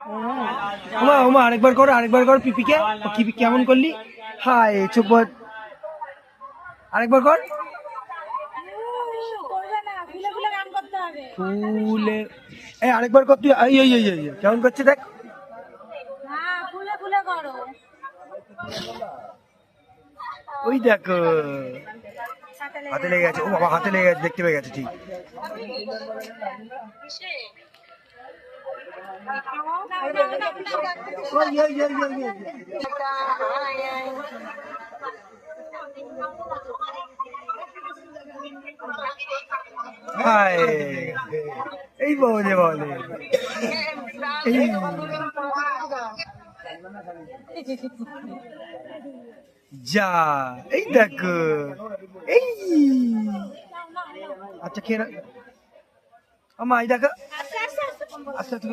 ওমা ওমা আরেকবার কর পিপিকে। কেমন করলি? হায় চুপ। আরেকবার কর। ফুলে আরেকবার কর তুই। কেমন করছে দেখ। ওই দেখো হাতে লেগে গেছে। ও বাবা হাতে লেগে গেছে, দেখতে পেয়ে গেছে। ঠিক এই বলে যা। এই দেখো এই। আচ্ছা খেয়ে আমা এই দেখো আস্তে আস্তে